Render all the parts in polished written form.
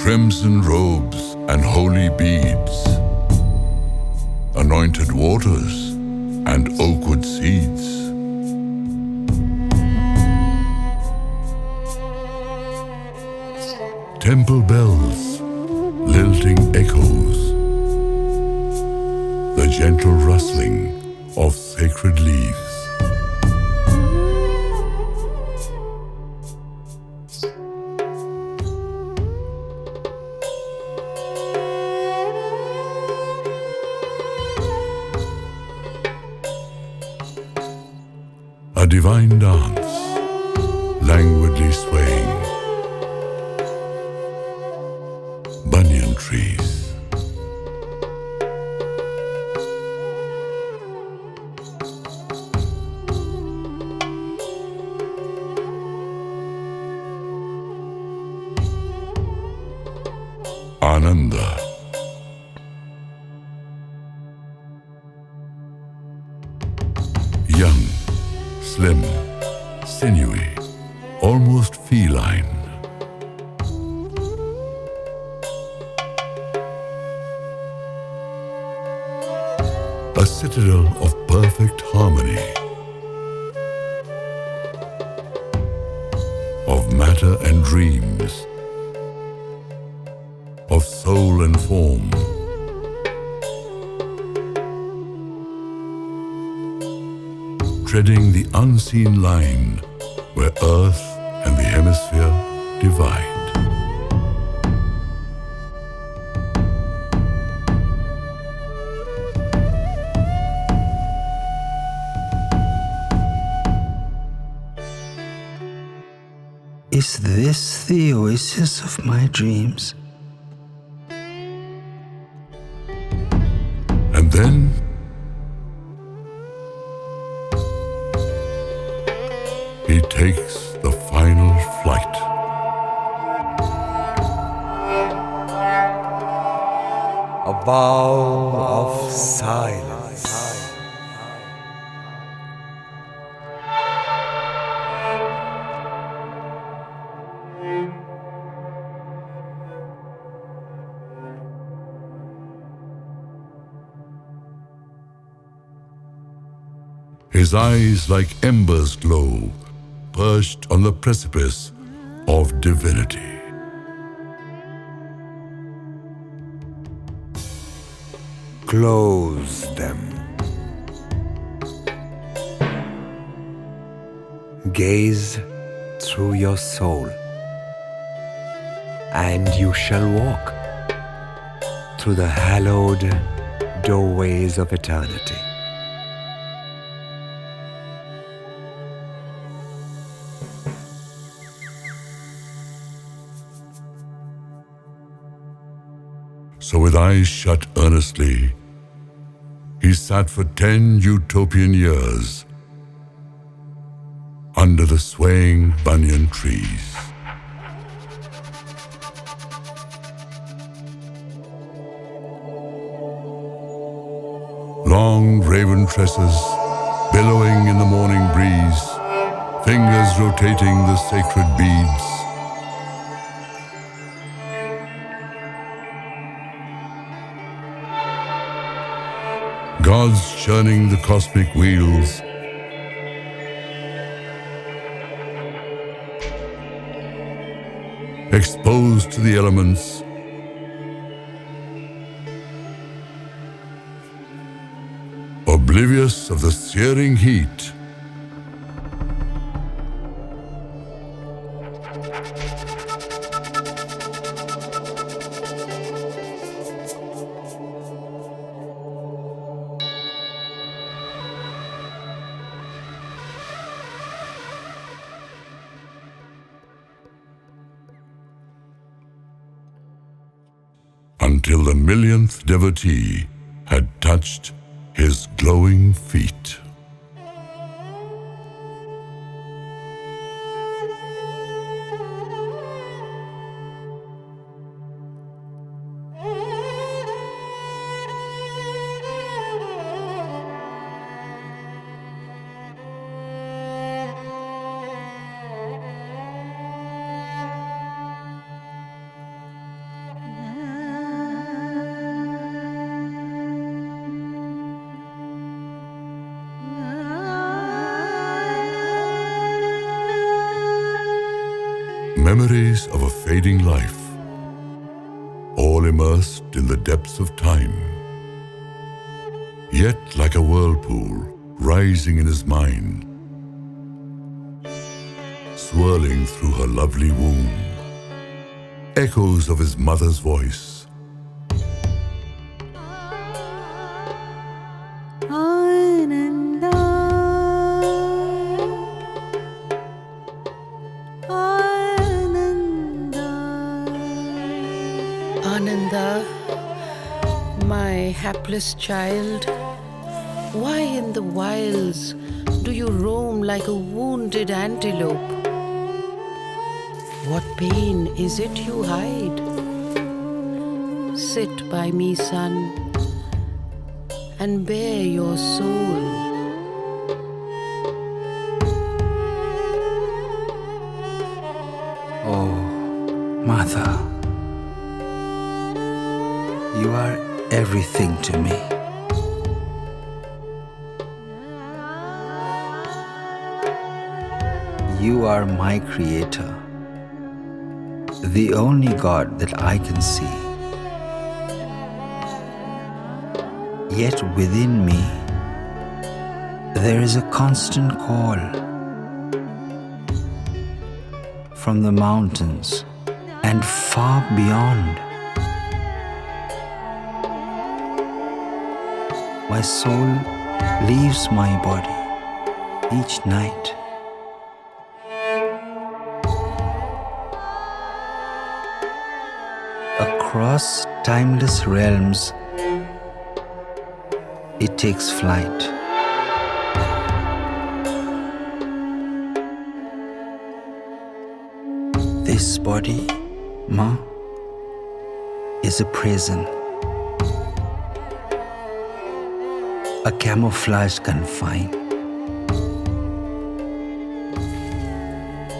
crimson robes and holy beads, anointed waters and oakwood seeds. Temple bells, lilting echoes, the gentle rustling of sacred leaves. A divine dance, languidly swaying. Banyan trees. Ananda. Young, slim, sinewy, almost feline. A citadel of perfect harmony, of matter and dreams, of soul and form. Treading the unseen line where Earth and the hemisphere divide. Is this the oasis of my dreams? And then he takes the final flight. A vow of silence. His eyes like embers glow, perched on the precipice of divinity. Close them. Gaze through your soul, and you shall walk through the hallowed doorways of eternity. So with eyes shut earnestly, he sat for 10 utopian years under the swaying banyan trees. Long raven tresses billowing in the morning breeze, fingers rotating the sacred beads. Gods churning the cosmic wheels. Exposed to the elements. Oblivious of the searing heat. Until the millionth devotee had touched his glowing feet. Memories of a fading life, all immersed in the depths of time. Yet like a whirlpool rising in his mind, swirling through her lovely womb, echoes of his mother's voice. Ananda, Ananda. Ananda, my hapless child, why in the wilds do you roam like a wounded antelope? What pain is it you hide? Sit by me, son, and bare your soul. Oh, Mother, you are everything to me. You are my creator, the only God that I can see. Yet within me, there is a constant call from the mountains and far beyond. My soul leaves my body each night. Across timeless realms, it takes flight. This body, Ma, is a prison, a camouflaged confine.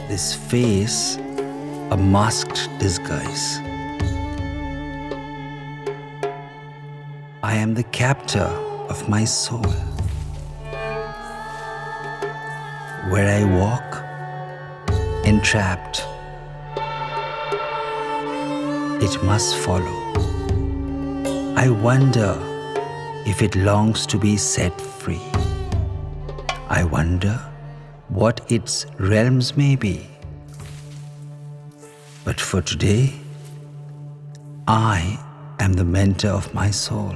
This face, a masked disguise. I am the captor of my soul. Where I walk, entrapped, it must follow. I wonder if it longs to be set free. I wonder what its realms may be. But for today, I am the mentor of my soul,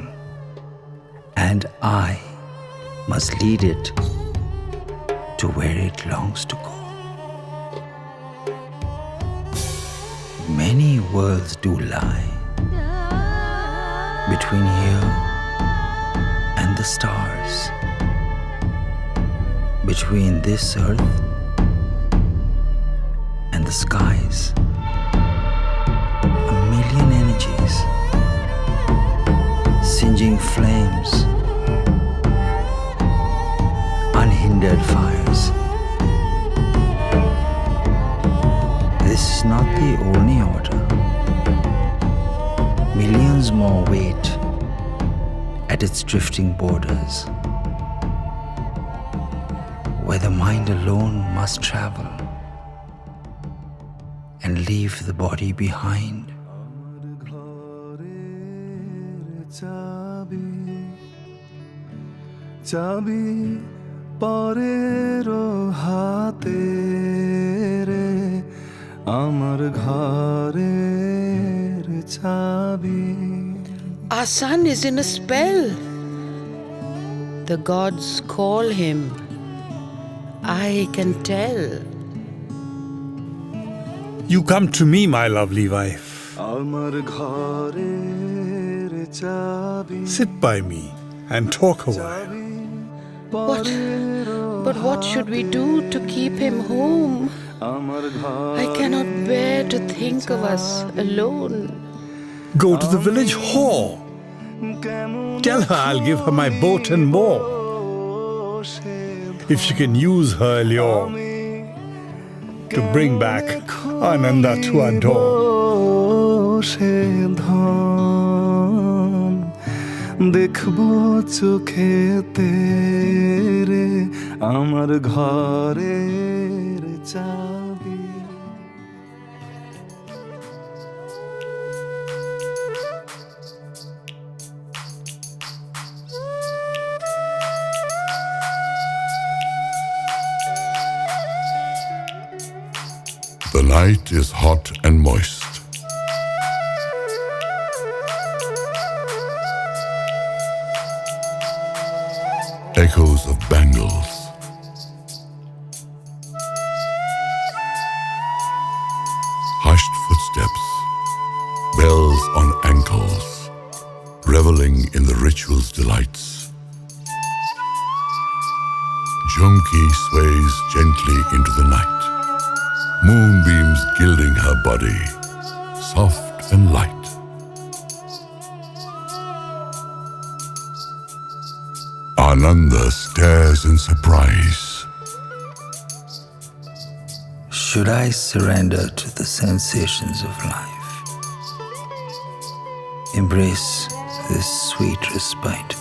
and I must lead it to where it longs to go. Many worlds do lie between here and the stars, between this earth and the skies. A million energies, singeing flames, unhindered fires. This is not the only order. Millions more wait at its drifting borders, where the mind alone must travel and leave the body behind. Chabi porero hate re amar gharer chabi. Our son is in a spell. The gods call him. I can tell. You come to me, my lovely wife. Amar gharer chabi. Sit by me and talk a while. But what should we do to keep him home? I cannot bear to think of us alone. Go to the village hall. Tell her I'll give her my boat and more. If she can use her lure to bring back Ananda to our door. দেখবো চোখে তেরে আমার ঘরের চাবি. The night is hot and moist. Echoes of bangles. Hushed footsteps. Bells on ankles. Reveling in the ritual's delights. Jhumki sways gently into the night. Moonbeams gilding her body, soft and light. Ananda stares in surprise. Should I surrender to the sensations of life? Embrace this sweet respite?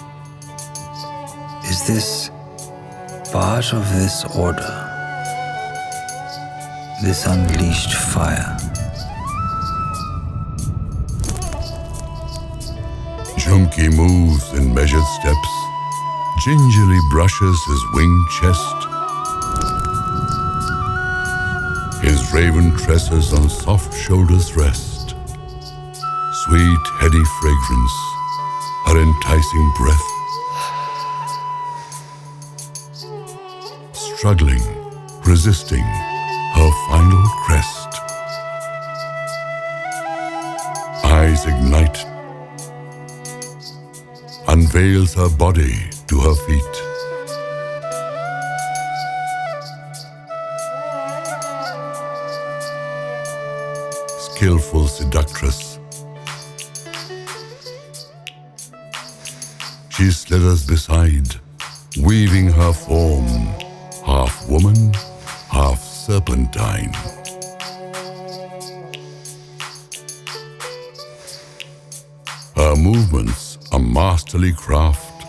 Is this part of this order? This unleashed fire? Jhumki moves in measured steps, gingerly brushes his winged chest. His raven tresses on soft shoulders rest. Sweet, heady fragrance, her enticing breath. Struggling, resisting her final crest. Eyes ignite, unveils her body to her feet. Skillful seductress, she slithers beside, weaving her form, half woman, half serpentine. Her movements a masterly craft,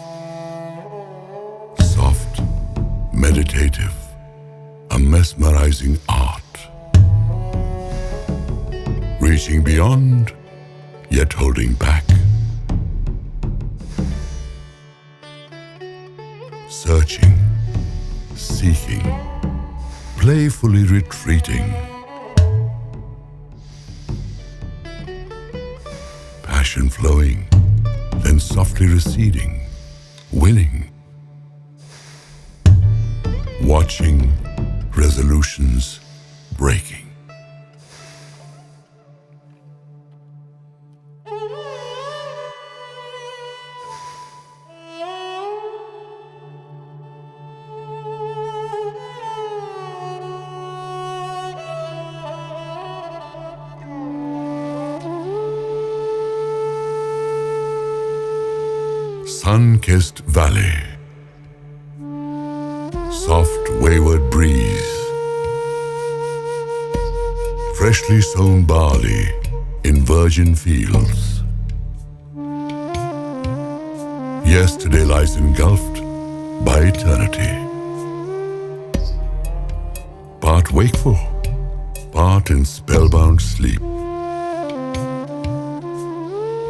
soft, meditative, a mesmerizing art. Reaching beyond, yet holding back. Searching, seeking, playfully retreating. Passion flowing, then softly receding, winning. Watching, resolutions breaking. Sun-kissed valley, soft wayward breeze, freshly sown barley in virgin fields. Yesterday lies engulfed by eternity. Part wakeful, part in spellbound sleep.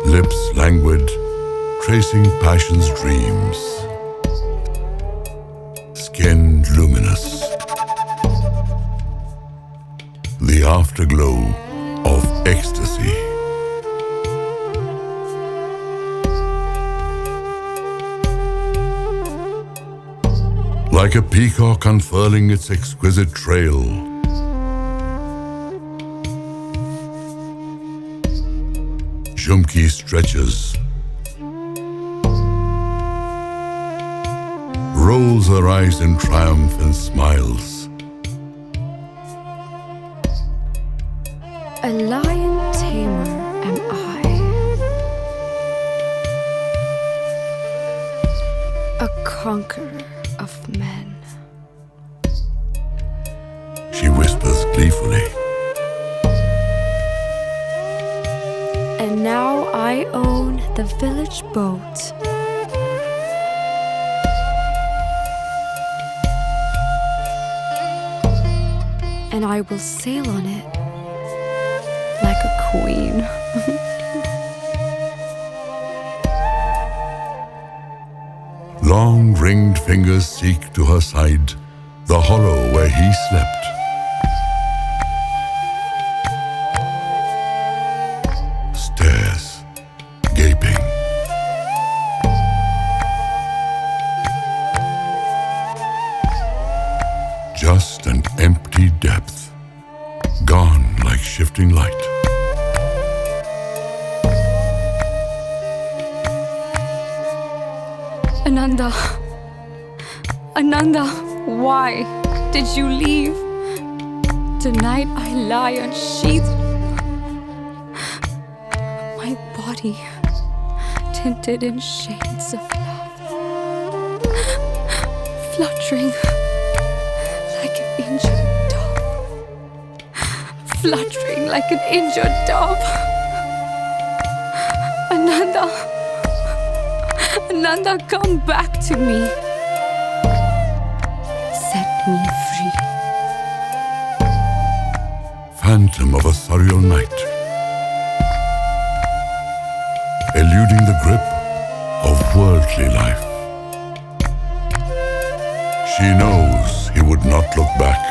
Lips languid, tracing passion's dreams. Skin luminous. The afterglow of ecstasy. Like a peacock unfurling its exquisite trail, Jhumki stretches, rolls her eyes in triumph and smiles. A lion tamer am I, a conqueror of men. She whispers gleefully. And now I own the village boat. And I will sail on it like a queen. Long ringed fingers seek to her side the hollow where he slept. empty depth, gone like shifting light. Ananda. Ananda, why did you leave? Tonight I lie unsheathed. My body tinted in shades of love, fluttering like an injured dove. Fluttering like an injured dove. Ananda. Ananda, come back to me. Set me free. Phantom of a surreal night, eluding the grip of worldly life. She knows he would not look back,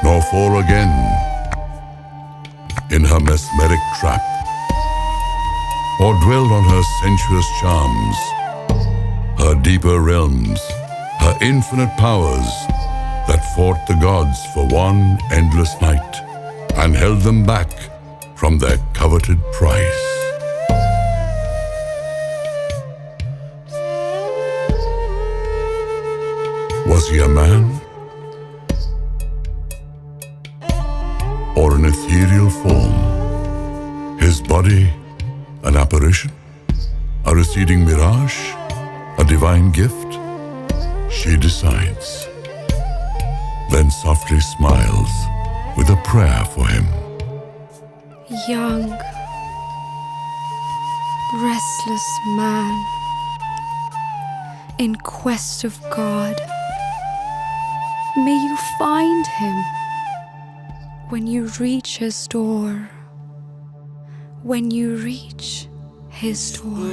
nor fall again in her mesmeric trap, or dwell on her sensuous charms, her deeper realms, her infinite powers that fought the gods for one endless night and held them back from their coveted prize. Was he a man? Or an ethereal form? His body an apparition? A receding mirage? A divine gift? She decides, then softly smiles with a prayer for him. Young, restless man in quest of God, may you find him when you reach his door. When you reach his door.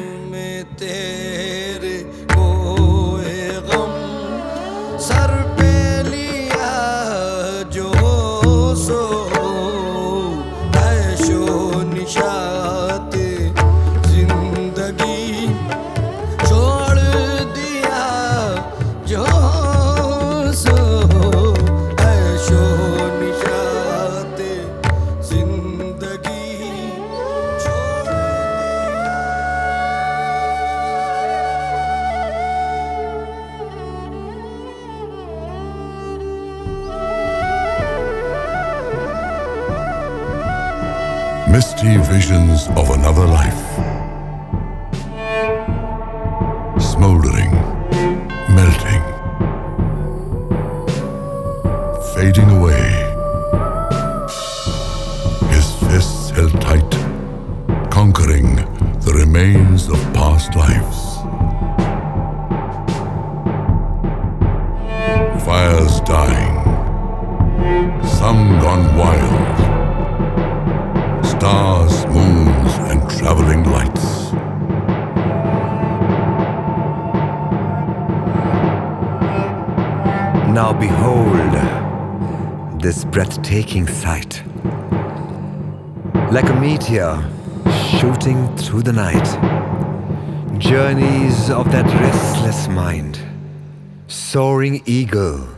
Misty visions of another life, smoldering, melting, fading away. His fists held tight, conquering the remains of past lives. Fires dying, some gone wild. Stars, moons, and traveling lights. Now behold this breathtaking sight. Like a meteor shooting through the night, journeys of that restless mind, soaring eagle,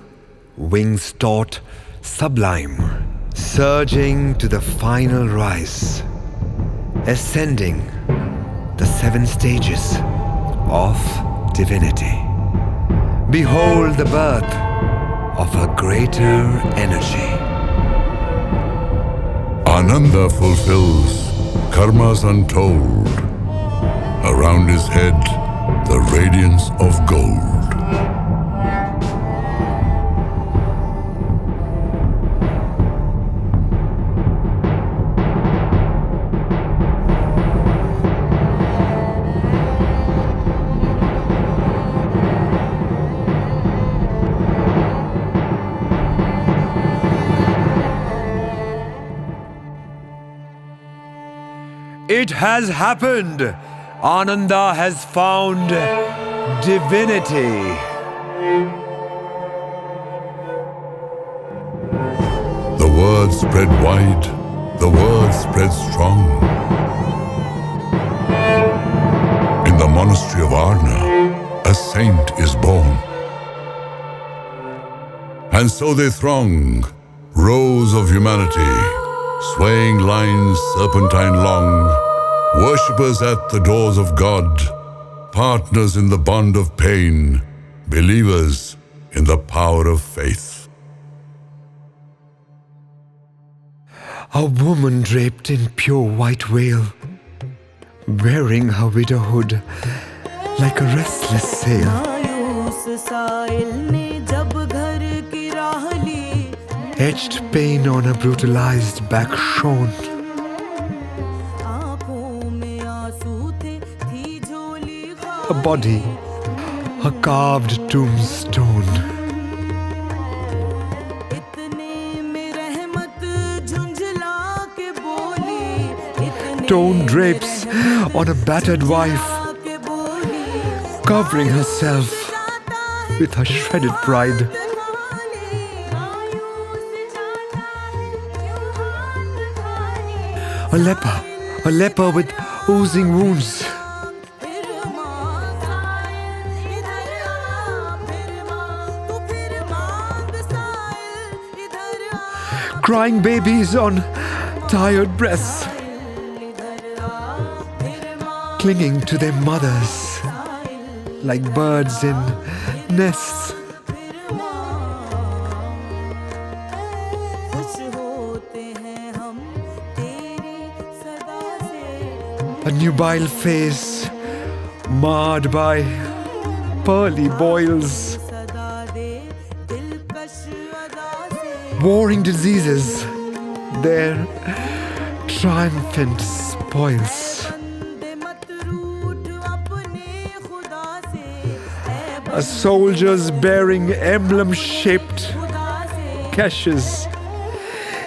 wings taut, sublime, surging to the final rise, ascending the 7 stages of divinity. Behold the birth of a greater energy. Ananda fulfills karmas untold. Around his head, the radiance of gold. It has happened! Ananda has found divinity. The word spread wide, the word spread strong. In the monastery of Arna, a saint is born. And so they throng, rows of humanity, swaying lines serpentine long, worshippers at the doors of God, partners in the bond of pain, believers in the power of faith. A woman draped in pure white veil, wearing her widowhood like a restless sail. Etched pain on her brutalized back shone. Her body, a carved tombstone. Torn drapes on a battered wife, covering herself with her shredded pride. A leper with oozing wounds. Crying babies on tired breasts, clinging to their mothers like birds in nests. A nubile face marred by pearly boils. Warring diseases, their triumphant spoils. A soldier's bearing emblem-shaped caches,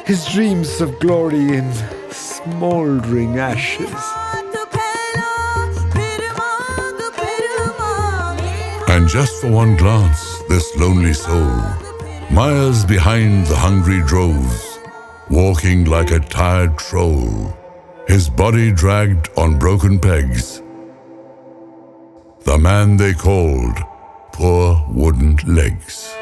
his dreams of glory in smoldering ashes. And just for one glance, this lonely soul, miles behind the hungry droves, walking like a tired troll, his body dragged on broken pegs. The man they called Poor Wooden Legs.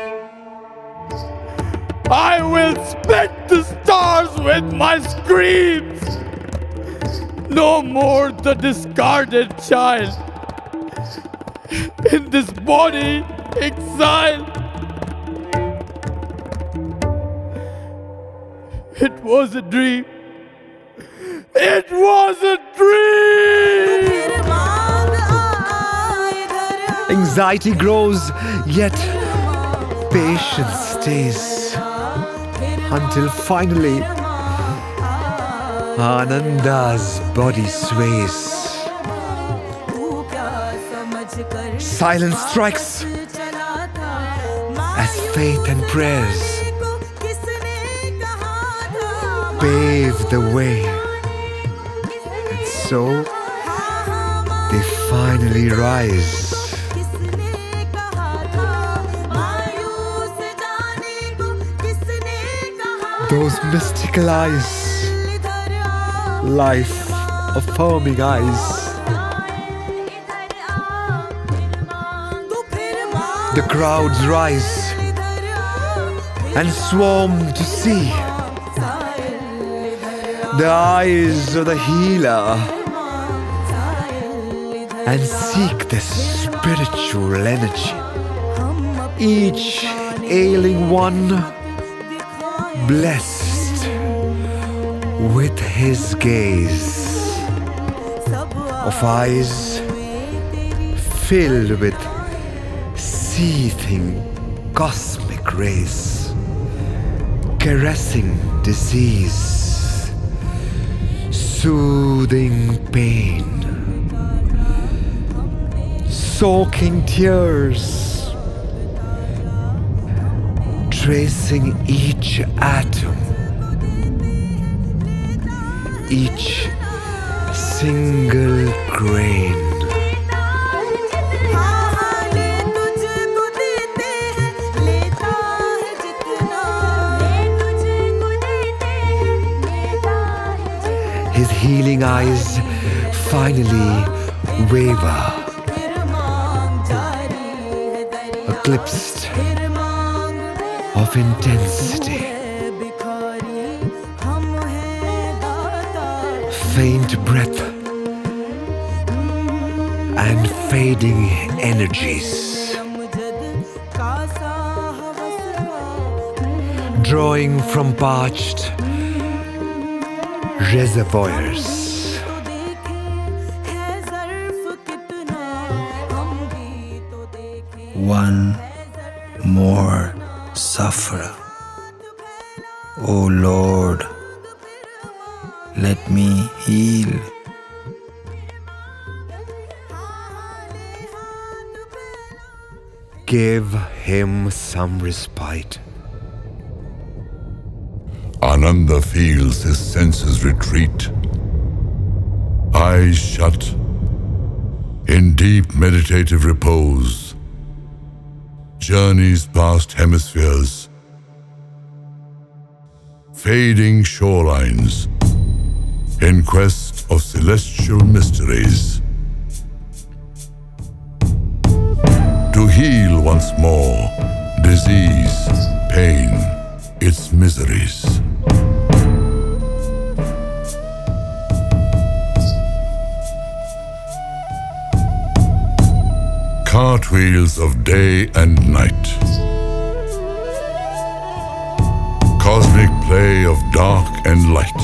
I will split the stars with my screams. No more the discarded child. In this body, exile. It was a dream. It was a dream! Anxiety grows, yet patience stays, until finally Ananda's body sways. Silence strikes as faith and prayers pave the way, and so they finally rise. Those mystical eyes, life-affirming eyes. The crowds rise and swarm to see the eyes of the healer and seek the spiritual energy. Each ailing one blessed with his gaze of eyes filled with seething cosmic rays, caressing disease, soothing pain, soaking tears, tracing each atom, each single grain. His healing eyes finally waver, eclipsed of intensity, faint breath, and fading energies, drawing from parched reservoirs. One more sufferer. O Lord, let me heal. Give him some respite. Ananda feels his senses retreat. Eyes shut, in deep meditative repose, journeys past hemispheres, fading shorelines, in quest of celestial mysteries. To heal once more disease, pain, its miseries. Cartwheels of day and night, cosmic play of dark and light.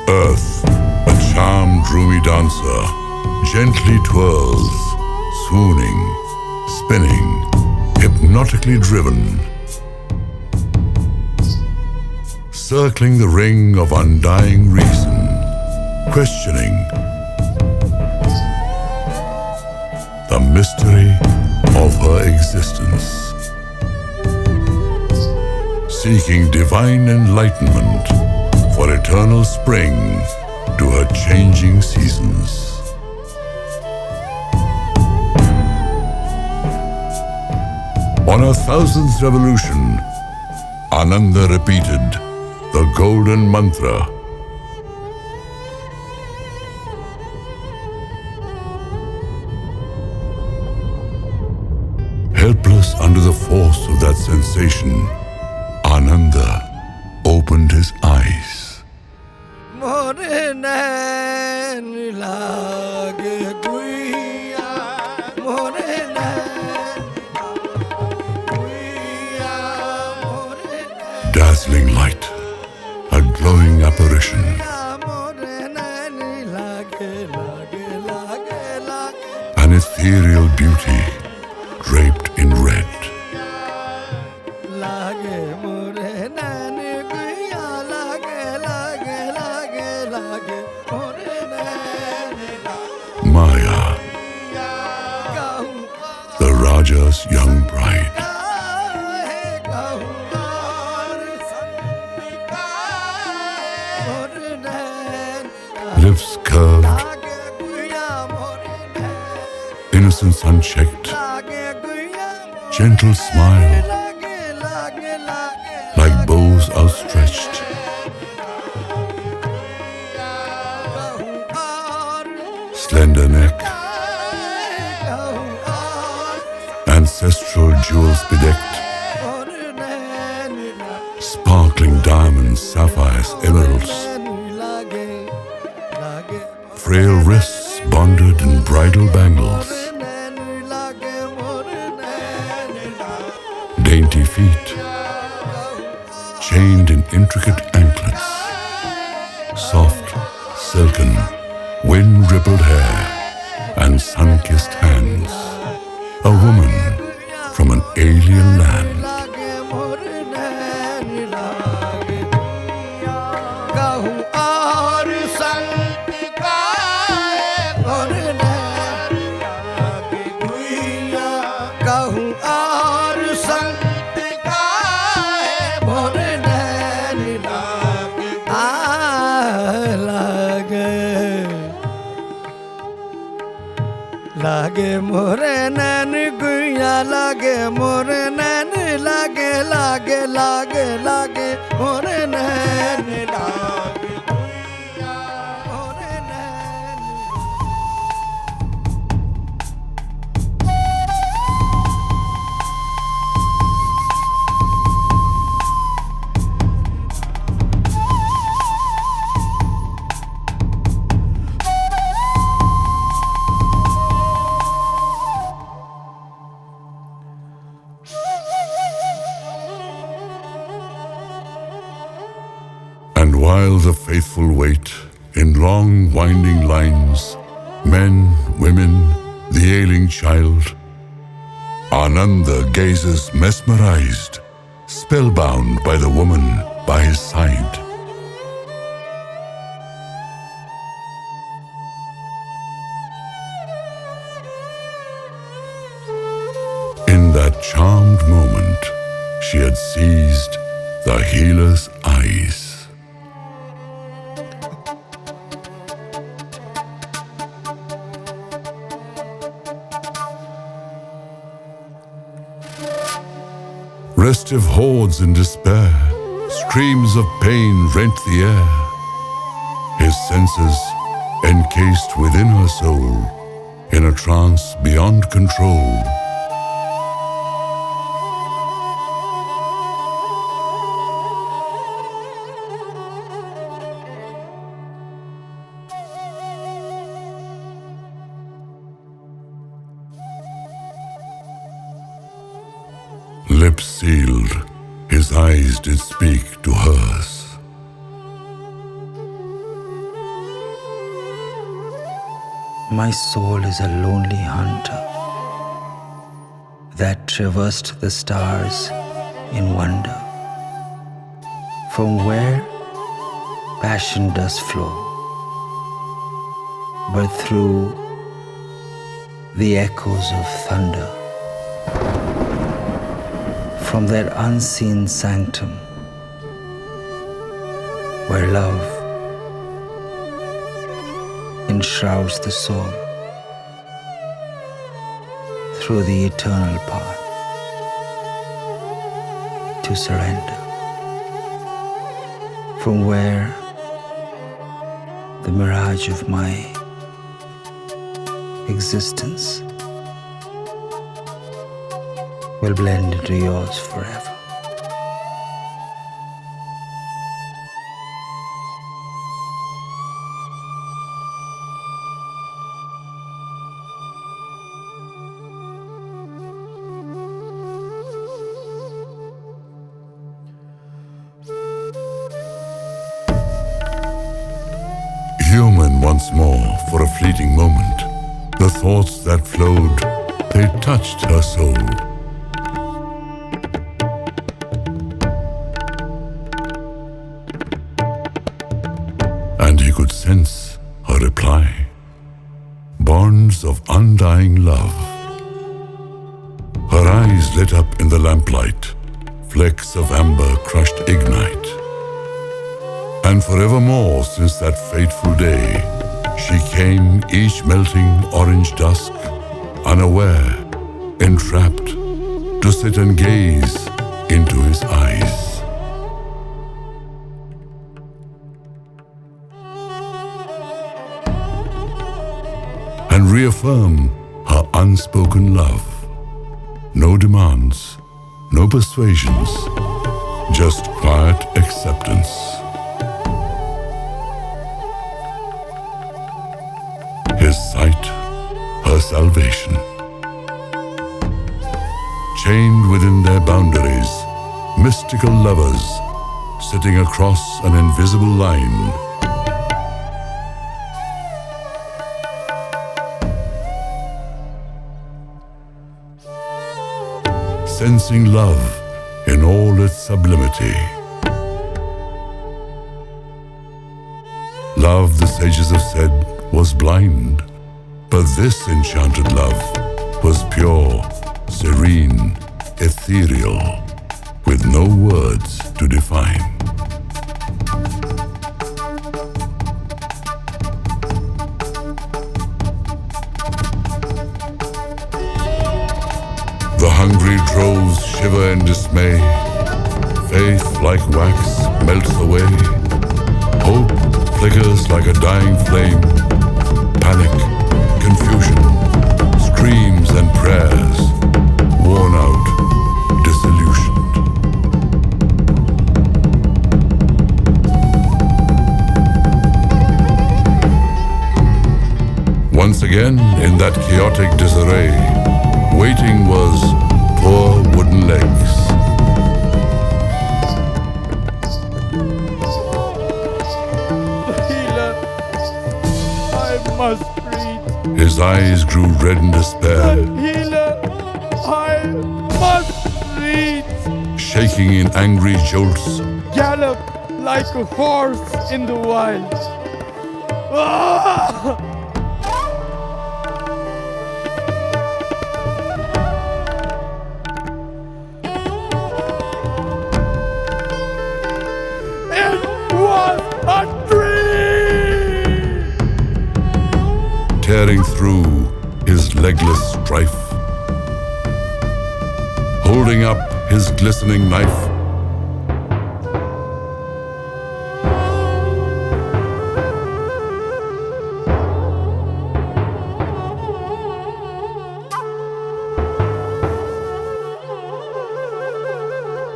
Earth, a charmed roomy dancer, gently twirls, swooning, spinning, hypnotically driven, circling the ring of undying reason, questioning the mystery of her existence, seeking divine enlightenment for eternal spring to her changing seasons. On her 1000th revolution, Ananda repeated the golden mantra. Helpless under the force of that sensation, Ananda opened his eyes. Dazzling light, a glowing apparition. An ethereal beauty draped in red. Maya, the Raja's young bride. Lips curved, innocence unchecked, gentle smile, like bows outstretched. Slender neck, ancestral jewels bedecked, sparkling diamonds, sapphires, emeralds, frail wrists bonded in bridal bangles, dainty feet, chained in intricate anklets, soft, silken, wind-rippled hair, and sun-kissed hands. A woman from an alien land. लागे मोरे नैन गुइया लागे मोरे नैन लागे लागे लागे लागे मोरे नैन लागे गुइया मोरे नैन while the faithful wait in long winding lines, men, women, the ailing child, Ananda gazes mesmerized, spellbound by the woman by his side. In that charmed moment, she had seized the healer's eyes. Restive hordes in despair, screams of pain rent the air. His senses, encased within her soul, in a trance beyond control. Lips sealed, his eyes did speak to hers. My soul is a lonely hunter that traversed the stars in wonder, from where passion does flow, but through the echoes of thunder, from that unseen sanctum where love enshrouds the soul through the eternal path to surrender, from where the mirage of my existence will blend into yours forever. Human once more for a fleeting moment, the thoughts that flowed, they touched her soul. And he could sense her reply, bonds of undying love. Her eyes lit up in the lamplight, flecks of amber crushed ignite. And forevermore since that fateful day, she came each melting orange dusk, unaware, entrapped, to sit and gaze into his eyes. And reaffirm her unspoken love. No demands, no persuasions, just quiet acceptance. His sight, her salvation. Chained within their boundaries, mystical lovers sitting across an invisible line. Sensing love in all its sublimity. Love, the sages have said, was blind, but this enchanted love was pure, serene, ethereal, with no words to define. The hungry droves shiver in dismay. Faith like wax melts away. Hope flickers like a dying flame. Panic, confusion, screams and prayers, worn out, disillusioned. Once again, in that chaotic disarray, waiting was poor wooden legs. His eyes grew red in despair, Healer, I must reach. shaking in angry jolts. Gallop like a horse in the wild. Ah! It was a dream! Tearing through his legless strife, holding up his glistening knife.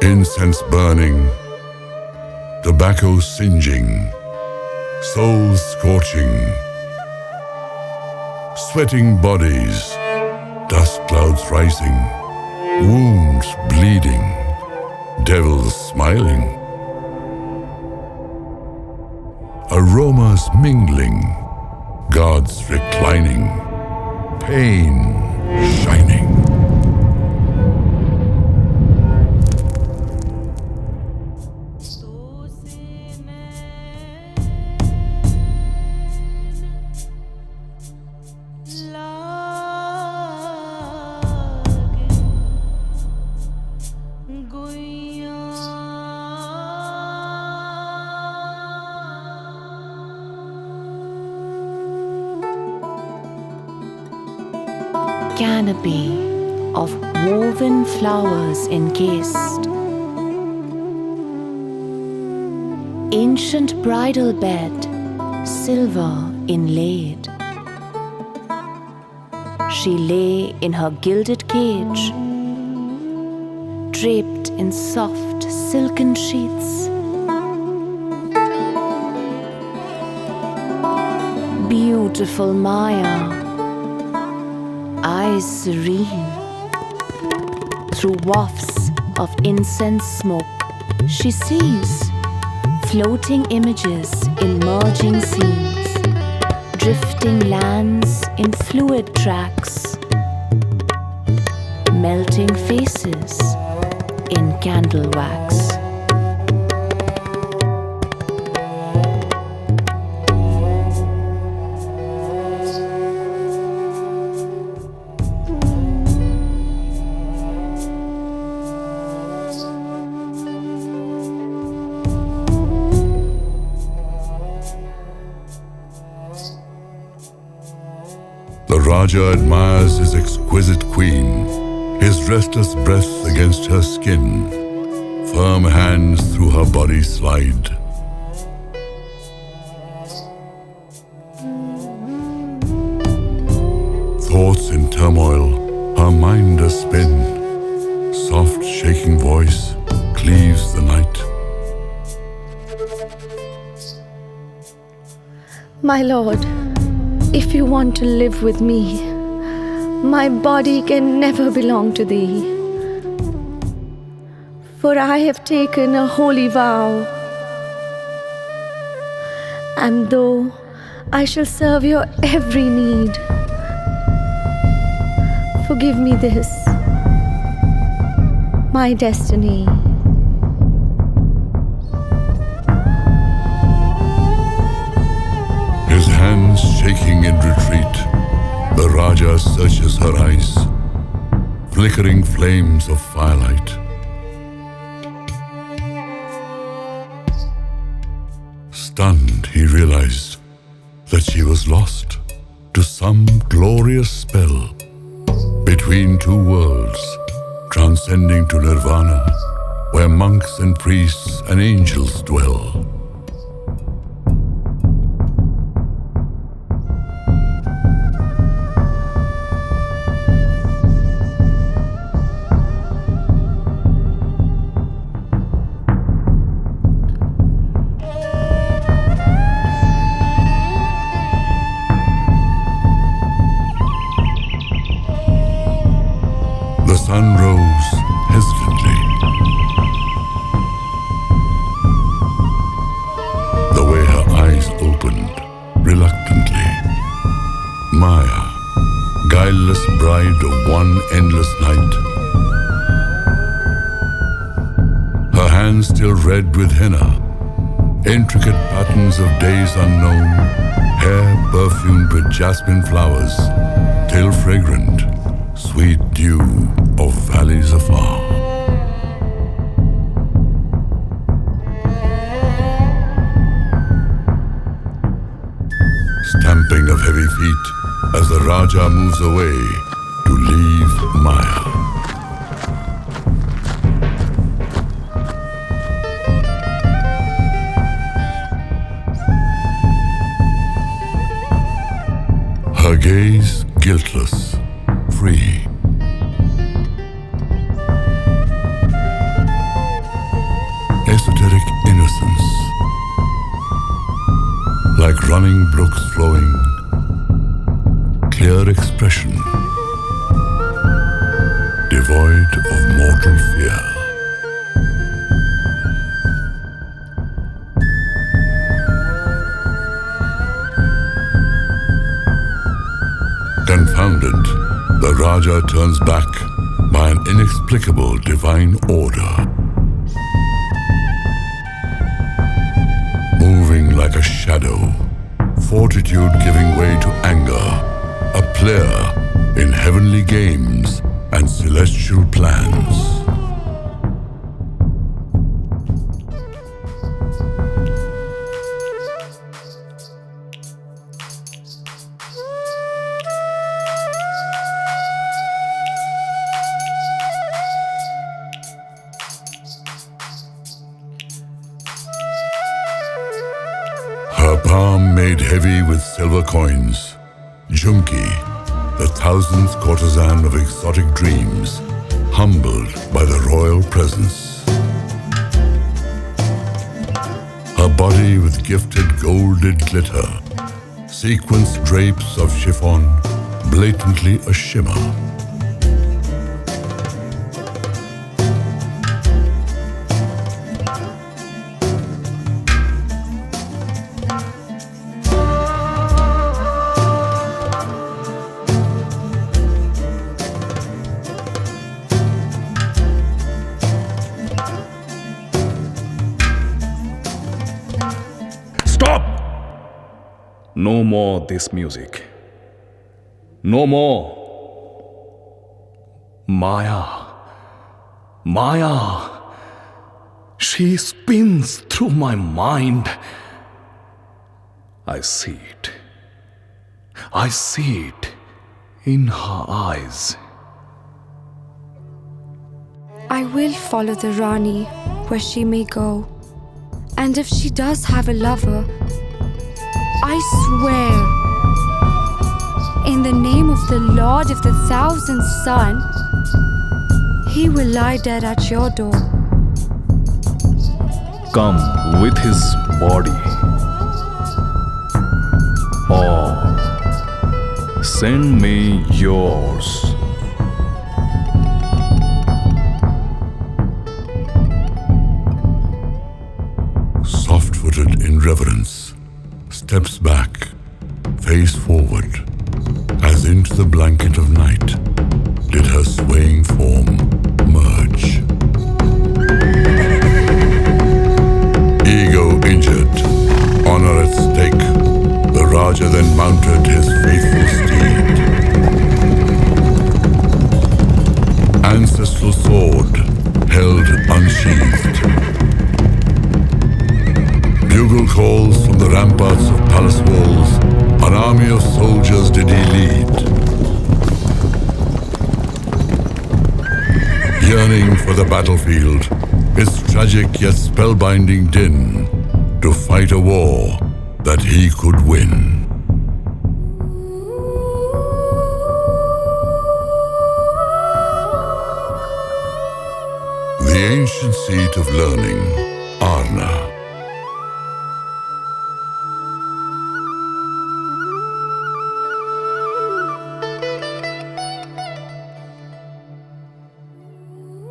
Incense burning, tobacco singeing, souls scorching, sweating bodies, dust clouds rising, wounds bleeding, devils smiling, aromas mingling, gods reclining, pain shining. Canopy of woven flowers encased, ancient bridal bed, silver inlaid. She lay in her gilded cage, draped in soft silken sheets. Beautiful Maya, eyes serene, through wafts of incense smoke, she sees floating images in merging scenes, drifting lands in fluid tracks, melting faces in candle wax. The Raja admires his exquisite queen, his restless breath against her skin, firm hands through her body slide. Thoughts in turmoil, her mind a spin, soft shaking voice cleaves the night. My lord, if you want to live with me, my body can never belong to thee. For I have taken a holy vow, and though I shall serve your every need, forgive me this, my destiny. His hands shaking in retreat, the Raja searches her eyes, flickering flames of firelight. Stunned, he realized that she was lost to some glorious spell between two worlds, transcending to nirvana, where monks and priests and angels dwell. The sun rose hesitantly. hands still red with henna, intricate patterns of days unknown, hair perfumed with jasmine flowers, till fragrant, sweet dew of valleys afar. Stamping of heavy feet as the Raja moves away to leave Maya. Her gaze guiltless, free. Esoteric innocence, like running brooks flowing, clear expression, devoid of mortal fear. Confounded, the Raja turns back by an inexplicable divine order. Moving like a shadow, fortitude giving way to anger, a player in heavenly games and celestial plans. Her palm made heavy with silver coins, Junki, the thousandth courtesan of exotic dreams, humbled by the royal presence. Her body with gifted golded glitter, sequenced drapes of chiffon, blatantly a shimmer. Stop! No more this music. No more. Maya. Maya. She spins through my mind. I see it. I see it in her eyes. I will follow the Rani where she may go. And if she does have a lover, I swear, in the name of the Lord of the Thousand Sun, he will lie dead at your door. Come with his body, or send me yours. Soft-footed in reverence, steps back, face forward, as into the blanket of night did her swaying form merge. Ego injured, honor at stake, the Raja then mounted his faithful steed. Ancestral sword held unsheathed. Bugle calls from the ramparts of palace walls, an army of soldiers did he lead. Yearning for the battlefield, its tragic yet spellbinding din, to fight a war that he could win. The ancient seat of learning, Arna.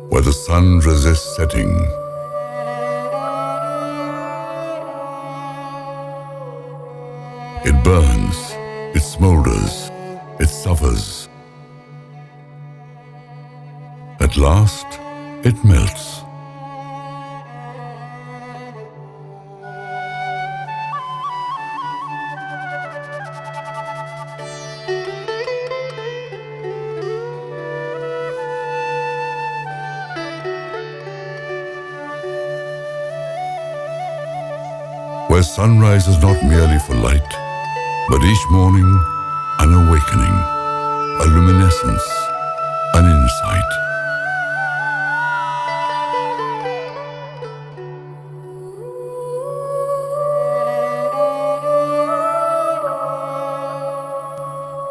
Where the sun resists setting. It burns, it smolders, it suffers. At last, it melts. where sunrise is not merely for light, but each morning an awakening, a luminescence, an insight.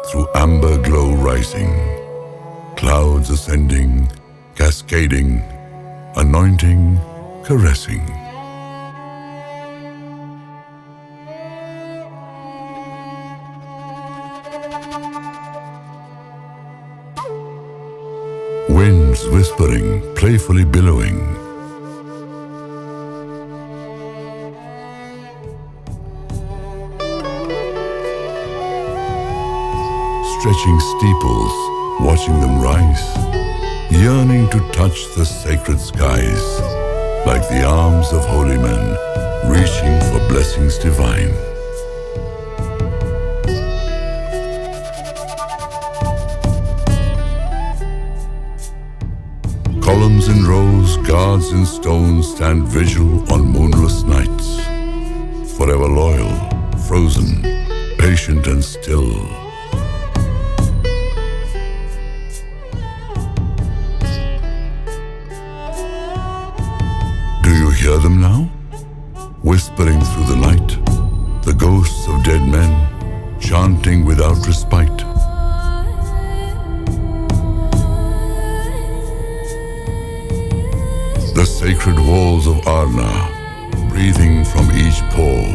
Through amber glow rising, clouds ascending, cascading, anointing, caressing. Winds whispering, playfully billowing. Stretching steeples, watching them rise, yearning to touch the sacred skies, like the arms of holy men, reaching for blessings divine. Columns in rows, guards in stone stand vigil on moonless nights, forever loyal, frozen, patient and still. Do you hear them now? Whispering through the night, the ghosts of dead men, chanting without respite. The sacred walls of Arna, breathing from each pore,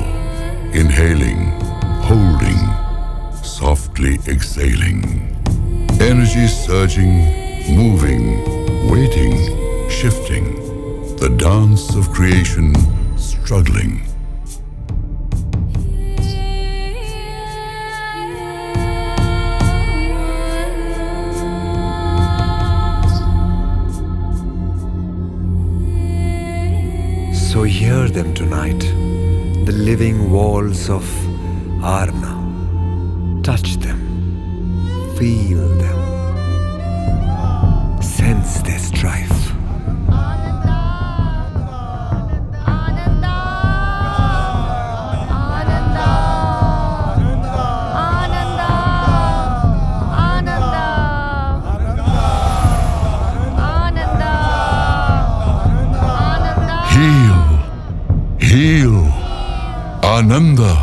inhaling, holding, softly exhaling. Energy surging, moving, waiting, shifting. The dance of creation struggling. So hear them tonight, the living walls of Arna. Touch them, feel them, sense their strife. Heal, Ananda,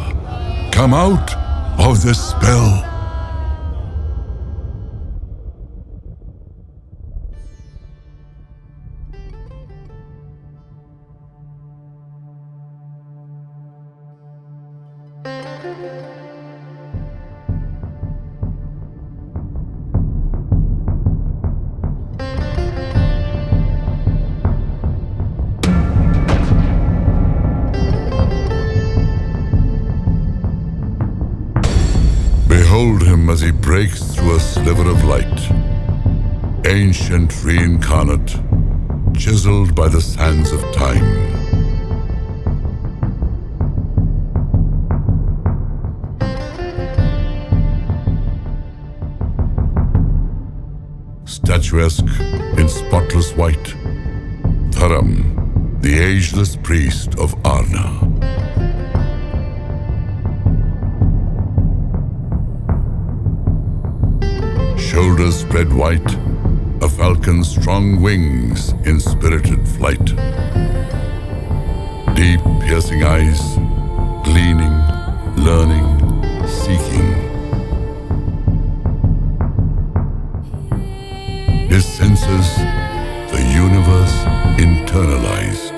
come out of this spell. Behold him as he breaks through a sliver of light, ancient reincarnate, chiseled by the sands of time. Statuesque in spotless white, Dharam, the ageless priest of Arna. Shoulders spread wide, a falcon's strong wings in spirited flight. Deep piercing eyes, gleaning, learning, seeking. His senses, the universe internalized.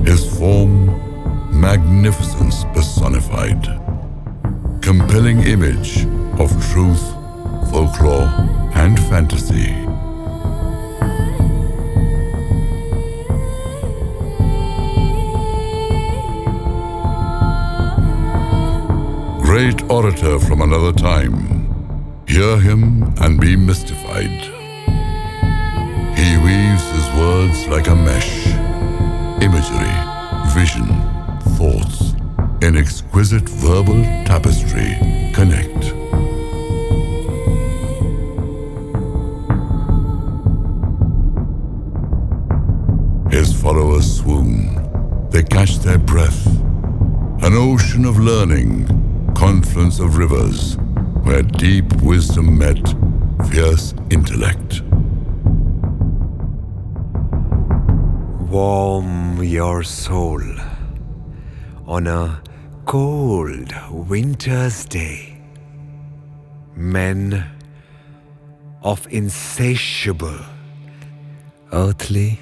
His form, magnificence personified, compelling image of truth, folklore, and fantasy. Great orator from another time, hear him and be mystified. He weaves his words like a mesh. Imagery, vision, thoughts, in exquisite verbal tapestry connect. followers swoon. They catch their breath. An ocean of learning, confluence of rivers, where deep wisdom met fierce intellect. Warm your soul on a cold winter's day. Men of insatiable earthly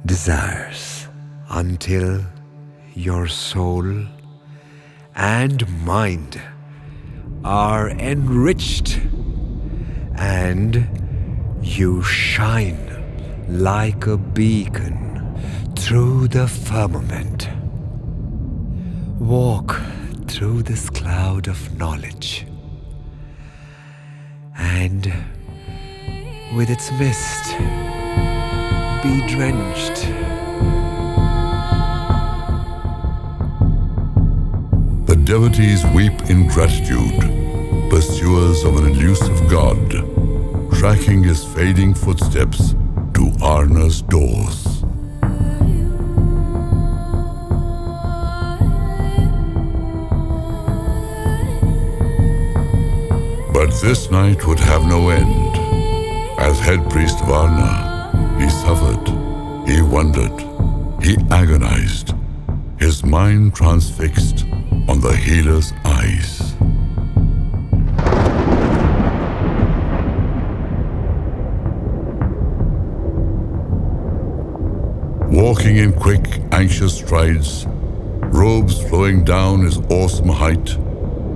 desires, until your soul and mind are enriched and you shine like a beacon through the firmament. Walk through this cloud of knowledge, and with its mist be drenched. The devotees weep in gratitude, pursuers of an elusive god, tracking his fading footsteps to Arna's doors. But this night would have no end. As head priest of Arna, he suffered, he wondered, he agonized, his mind transfixed on the healer's eyes. Walking in quick, anxious strides, robes flowing down his awesome height,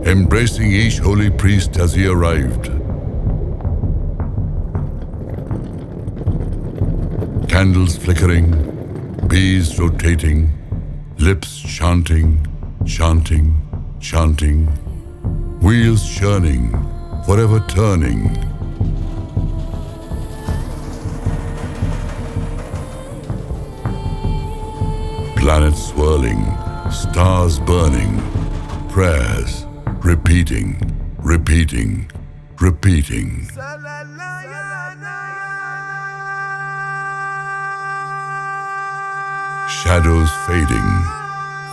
embracing each holy priest as he arrived. Candles flickering, bees rotating, lips chanting, chanting, chanting, wheels churning, forever turning. Planets swirling, stars burning, prayers repeating, repeating, repeating. Shadows fading,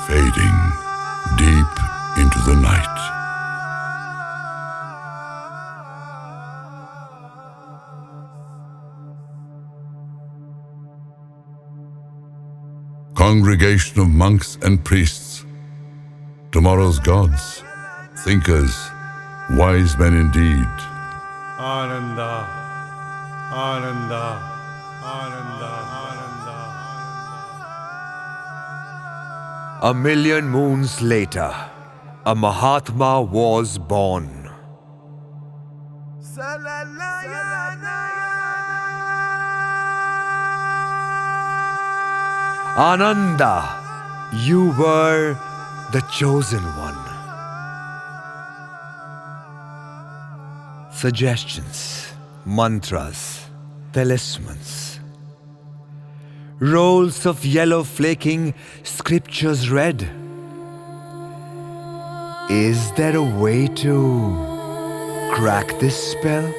fading, deep into the night. Congregation of monks and priests, tomorrow's gods, thinkers, wise men indeed. Ananda, Ananda, Ananda, Ananda. A million moons later, a Mahatma was born. Ananda, you were the chosen one. Suggestions, mantras, talismans, rolls of yellow flaking scriptures read. Is there a way to crack this spell?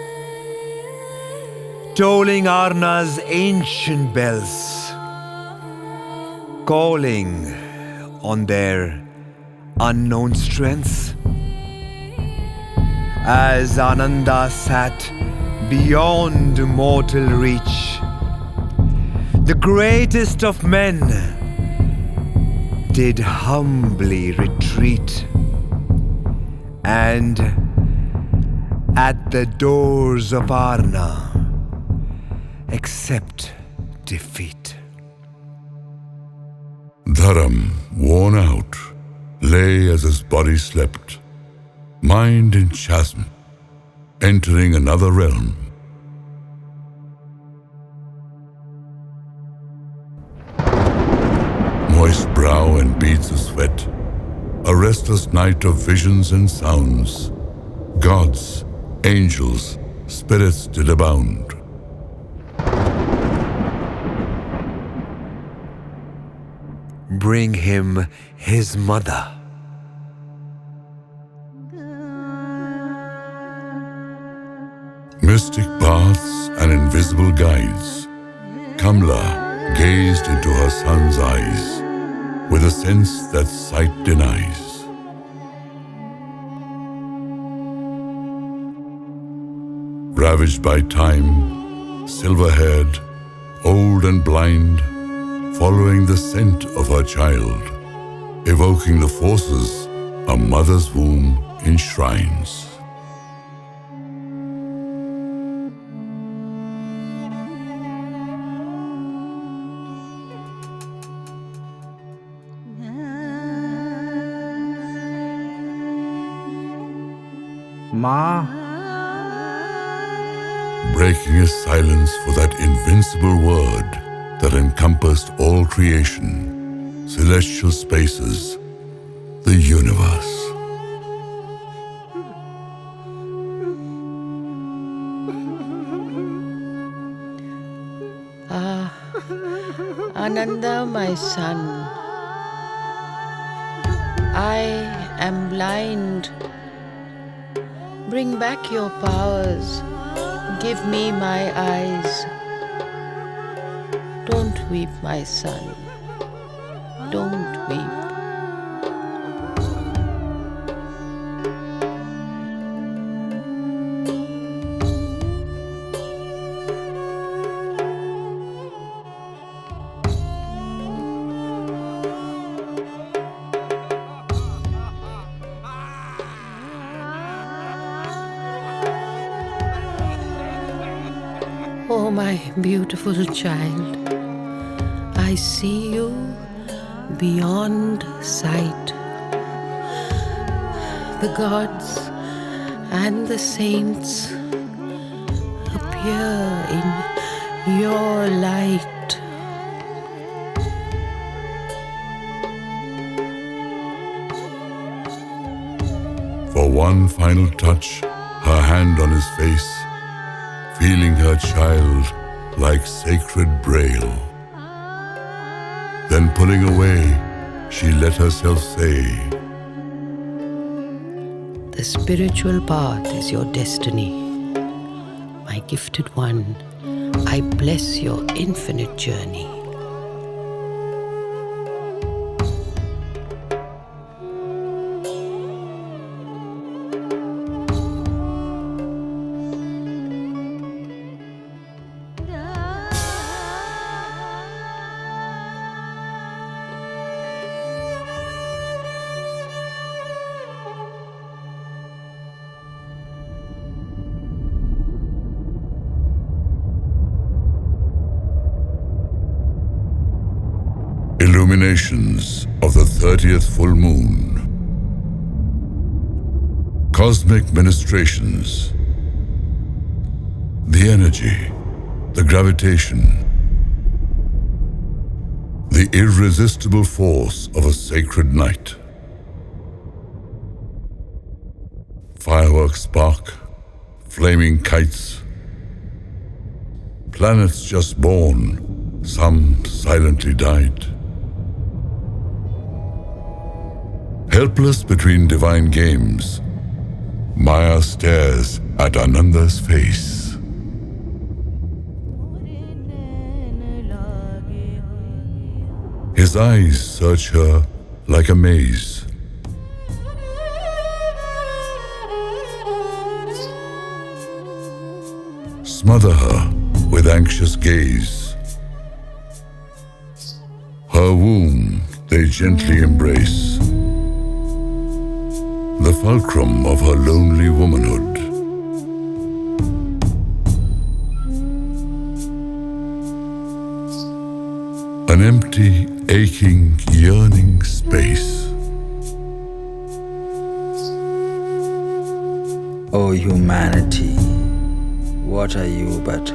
Tolling Arna's ancient bells, calling on their unknown strengths. As Ananda sat beyond mortal reach, the greatest of men did humbly retreat, and at the doors of Arna accept defeat. Dharam, worn out, lay as his body slept, mind in chasm, entering another realm. Moist brow and beads of sweat, a restless night of visions and sounds. Gods, angels, spirits did abound. Bring him his mother. Mystic paths and invisible guides, Kamla, gazed into her son's eyes with a sense that sight denies. Ravaged by time, silver-haired, old and blind, following the scent of her child, evoking the forces a mother's womb enshrines. Ma, breaking his silence for that invincible word that encompassed all creation, celestial spaces, the universe. Ananda, my son, I am blind. Bring back your powers. Give me my eyes. Don't weep, my son. Don't weep. Oh, my beautiful child, I see you beyond sight. The gods and the saints appear in your light. For one final touch, her hand on his face, feeling her child like sacred braille. Then pulling away, she let herself say, The spiritual path is your destiny. My gifted one, I bless your infinite journey. Illuminations of the 30th full moon. Cosmic ministrations. The energy, the gravitation, the irresistible force of a sacred night. Fireworks spark, flaming kites, planets just born, some silently died. Helpless between divine games, Maya stares at Ananda's face. His eyes search her like a maze. Smother her with anxious gaze. Her womb they gently embrace, the fulcrum of her lonely womanhood. An empty, aching, yearning space. O humanity, what are you but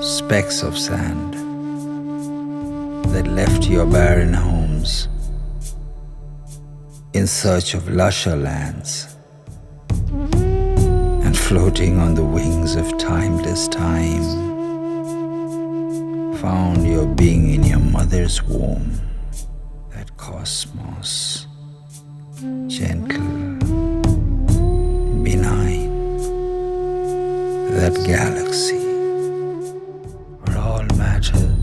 specks of sand that left your barren homes in search of lusher lands, and floating on the wings of timeless time, found your being in your mother's womb, that cosmos, gentle, benign, that galaxy where all matter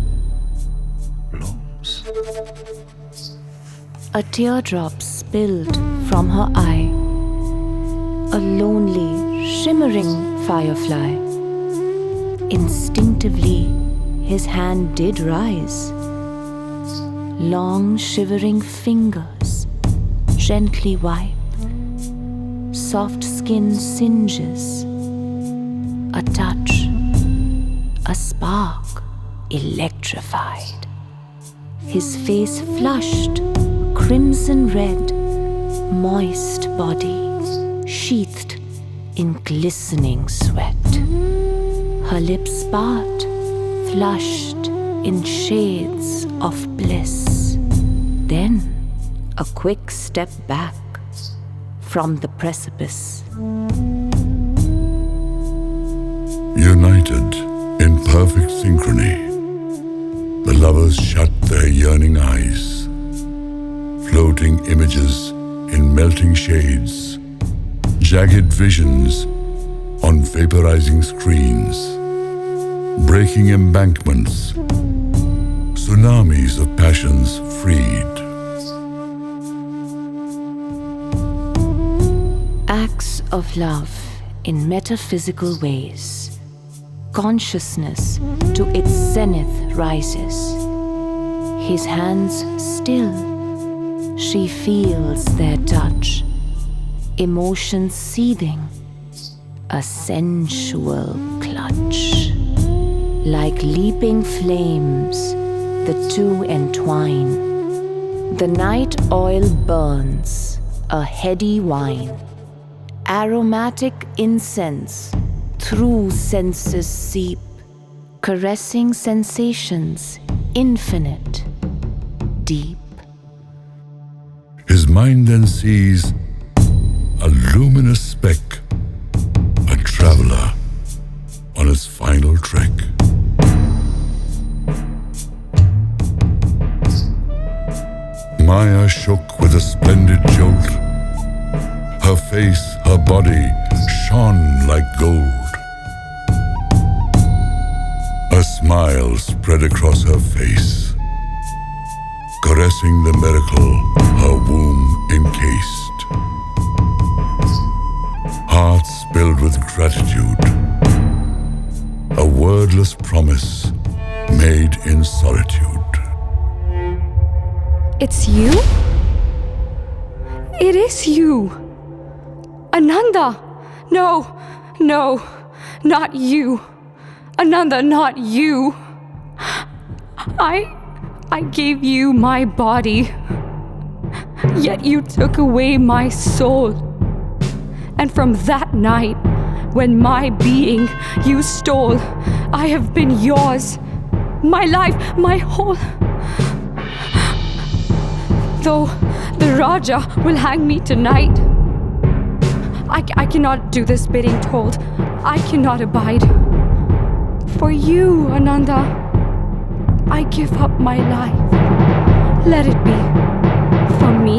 A teardrop spilled from her eye. A lonely, shimmering firefly. Instinctively, his hand did rise. Long, shivering fingers gently wipe. Soft skin singes. A touch, a spark, electrified. His face flushed, crimson red, moist body, sheathed in glistening sweat. Her lips part, flushed in shades of bliss. Then a quick step back from the precipice. United in perfect synchrony, the lovers shut their yearning eyes. Floating images in melting shades, jagged visions on vaporizing screens, breaking embankments, tsunamis of passions freed. Acts of love in metaphysical ways. Consciousness to its zenith rises. His hands still, she feels their touch. Emotions seething, a sensual clutch. Like leaping flames, the two entwine. The night oil burns, a heady wine. Aromatic incense through senses seep, caressing sensations infinite, deep. His mind then sees a luminous speck, a traveler on his final trek. Maya shook with a splendid jolt. Her face, her body shone like gold. A smile spread across her face, caressing the miracle her womb encased. Hearts filled with gratitude, a wordless promise made in solitude. It's you? It is you! Ananda! No, no, not you. Ananda, not you. I gave you my body, yet you took away my soul. And from that night, when my being you stole, I have been yours, my life, my whole. Though the Raja will hang me tonight, I cannot do this bidding told. I cannot abide. For you, Ananda, I give up my life. Let it be. For me,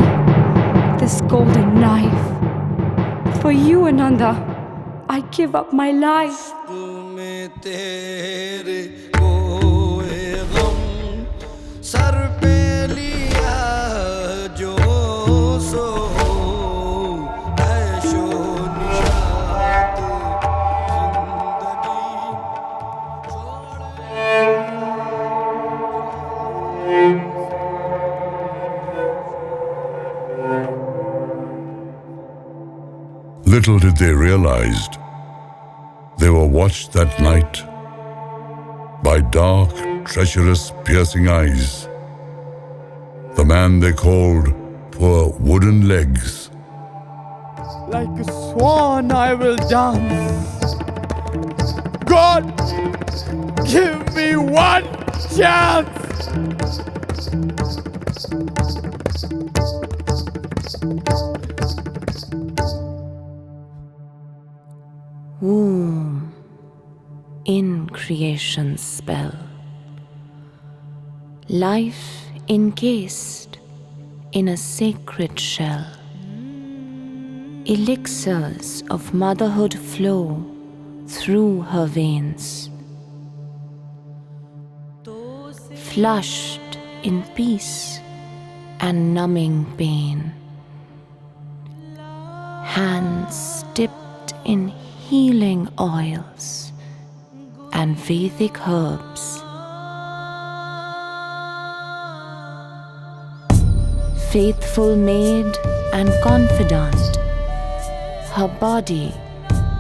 this golden knife. For you, Ananda, I give up my life. Little did they realize they were watched that night by dark, treacherous, piercing eyes. The man they called poor wooden legs. Like a swan I will dance. God, give me one chance. Womb in creation's spell. Life encased in a sacred shell. Elixirs of motherhood flow through her veins. Flushed in peace and numbing pain. Hands dipped in healing oils and Vedic herbs. Faithful maid and confidant, her body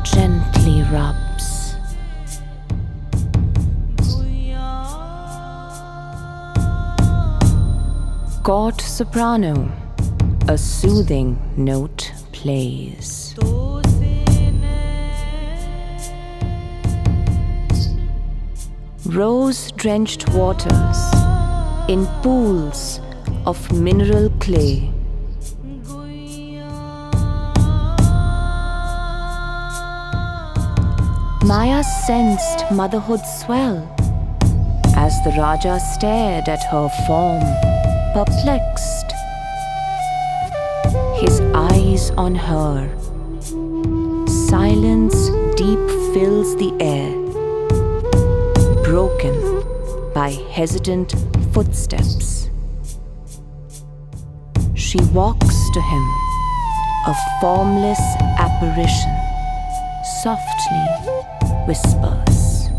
gently rubs. Court soprano, a soothing note plays. Rose-drenched waters in pools of mineral clay. Maya sensed motherhood swell as the Raja stared at her form, perplexed. His eyes on her. Silence deep fills the air, broken by hesitant footsteps. She walks to him, a formless apparition, softly whispers.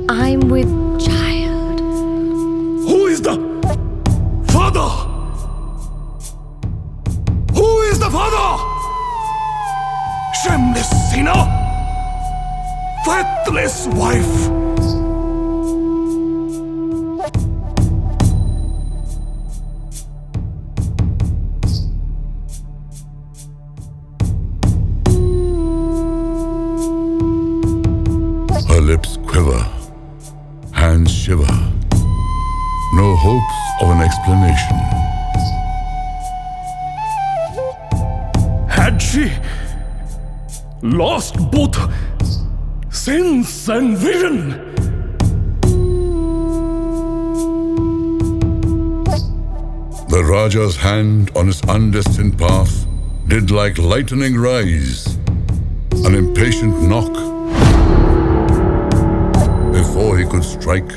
I'm with child. Who is the father? Who is the father? Shameless sinner! Faithless wife! Her lips quiver, hands shiver. No hopes of an explanation. Had she lost both sense and vision? The Raja's hand on his undestined path did like lightning rise, an impatient knock before he could strike.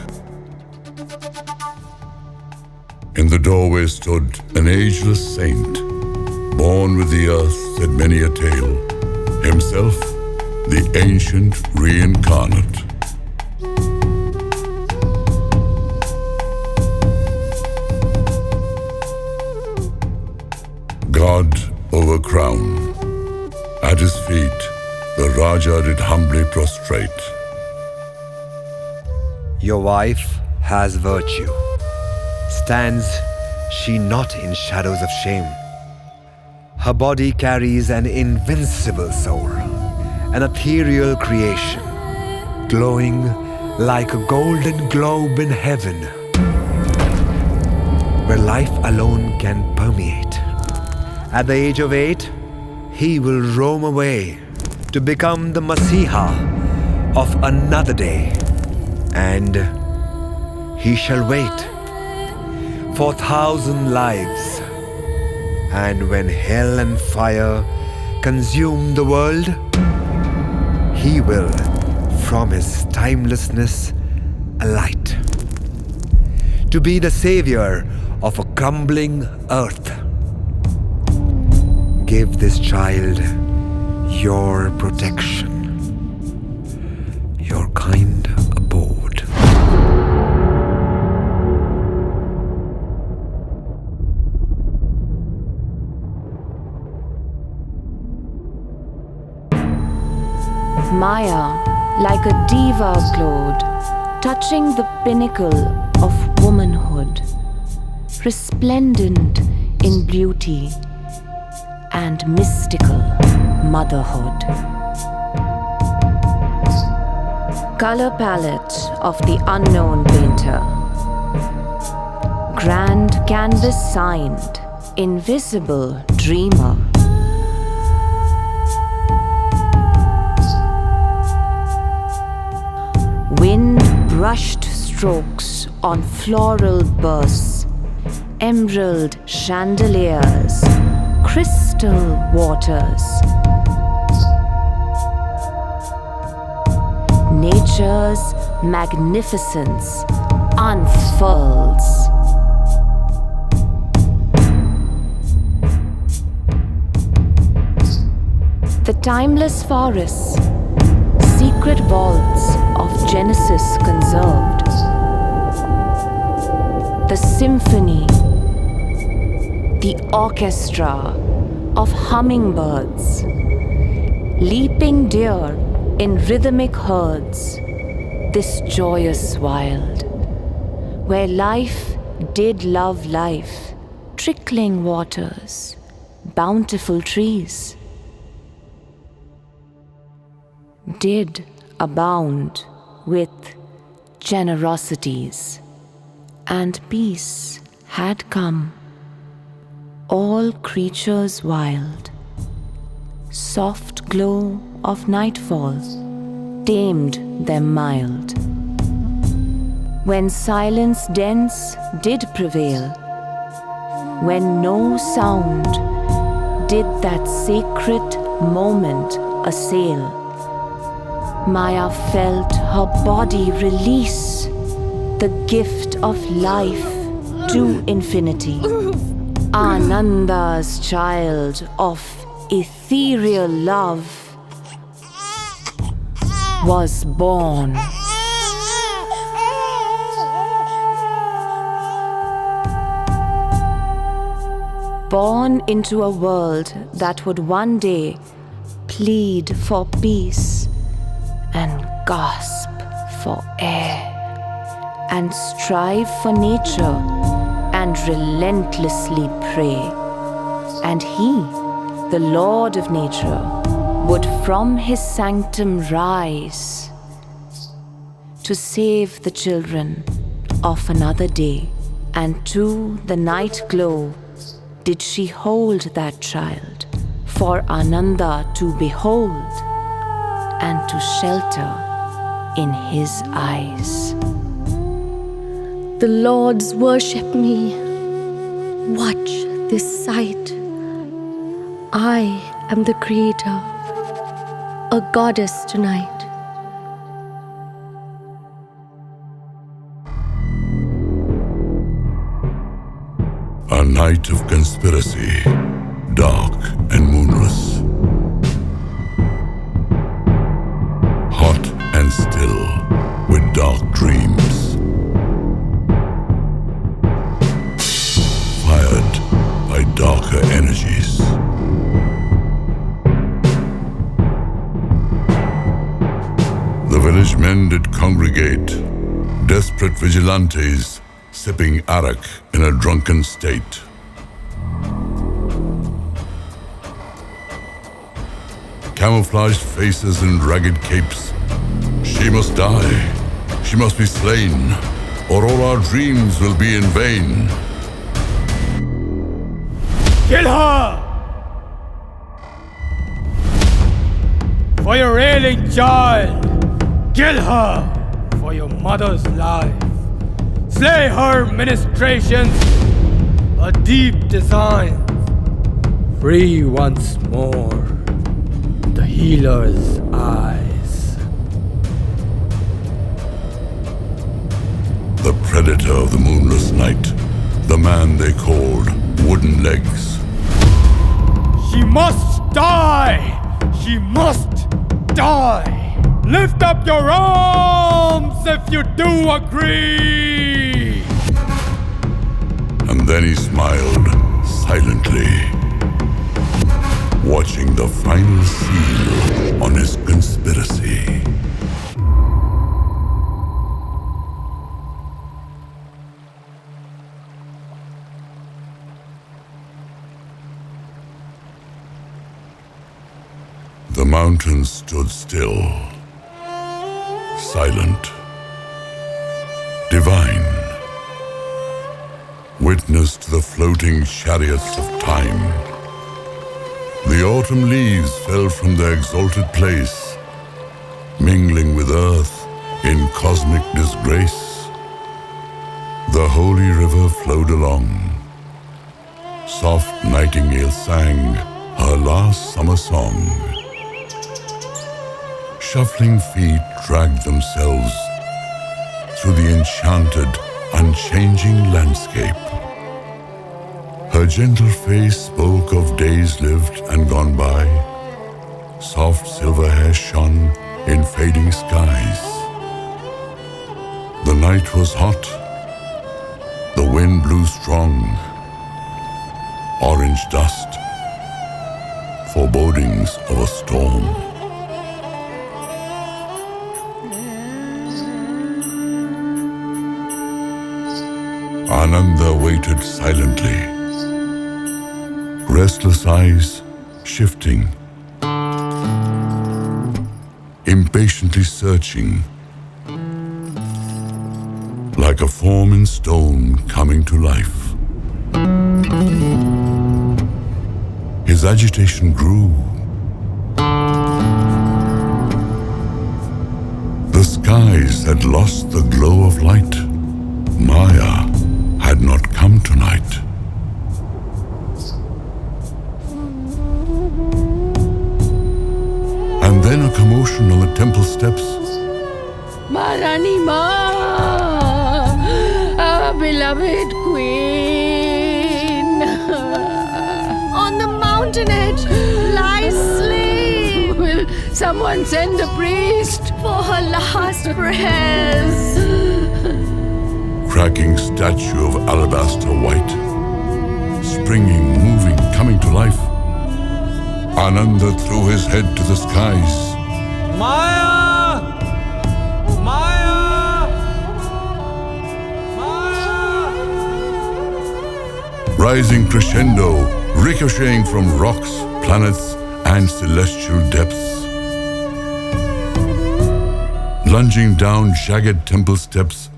In the doorway stood an ageless saint, born with the earth, said many a tale, himself the ancient reincarnate. God over crown, at his feet the Raja did humbly prostrate. Your wife has virtue. Stands she not in shadows of shame? Her body carries an invincible soul, an ethereal creation, glowing like a golden globe in heaven, where life alone can permeate. At the age of 8, he will roam away to become the Masiha of another day, and he shall wait for 1,000 lives. And when hell and fire consume the world, he will, from his timelessness, alight to be the savior of a crumbling earth. Give this child your protection, your kind abode. Maya, like a diva, glowed, touching the pinnacle of womanhood, resplendent in beauty and mystical motherhood. Color palette of the unknown painter. Grand canvas signed, invisible dreamer. Wind-brushed strokes on floral bursts, emerald chandeliers, crystal waters. Nature's magnificence unfurls. The timeless forests, secret vaults of Genesis conserved. The symphony, the orchestra of hummingbirds, leaping deer in rhythmic herds, this joyous wild, where life did love life, trickling waters, bountiful trees, did abound with generosities, and peace had come. All creatures wild, soft glow of nightfall tamed them mild. When silence dense did prevail, when no sound did that sacred moment assail, Maya felt her body release the gift of life to infinity. Ananda's child of ethereal love was born. Born into a world that would one day plead for peace and gasp for air and strive for nature and relentlessly pray. And he, the Lord of nature, would from his sanctum rise to save the children of another day. And to the night glow did she hold that child for Ananda to behold and to shelter in his eyes. The Lords worship me. Watch this sight. I am the creator, a goddess tonight. A night of conspiracy, dark and moonless. Hot and still, with dark dreams. Fired by darker energies. The village men did congregate, desperate vigilantes, sipping arak in a drunken state. Camouflaged faces and ragged capes. She must die. She must be slain, or all our dreams will be in vain. Kill her! For your ailing child! Kill her! For your mother's life! Slay her ministrations! A deep design! Free once more the healer's eyes. The predator of the moonless night, the man they called Wooden Legs. She must die! She must die! Lift up your arms if you do agree! And then he smiled silently, watching the final seal on his conspiracy. The mountains stood still, silent, divine, witness to the floating chariots of time. The autumn leaves fell from their exalted place, mingling with earth in cosmic disgrace. The holy river flowed along. Soft nightingale sang her last summer song. Shuffling feet dragged themselves through the enchanted, unchanging landscape. Her gentle face spoke of days lived and gone by, Soft silver hair shone in fading skies. The night was hot. The wind blew strong. Orange dust. Forebodings of a storm. Ananda waited silently. Restless eyes shifting. Impatiently searching, like a form in stone coming to life. His agitation grew. The skies had lost the glow of light. Maya had not come tonight. And then a commotion on the temple steps. Maharani Ma, our beloved queen. On the mountain edge lies slain. Will someone send a priest? For her last prayers. Cracking statue of alabaster white, springing, moving, coming to life. Ananda threw his head to the skies. Maya! Maya! Maya! Rising crescendo, ricocheting from rocks, planets, and celestial depths. Lunging down jagged temple steps.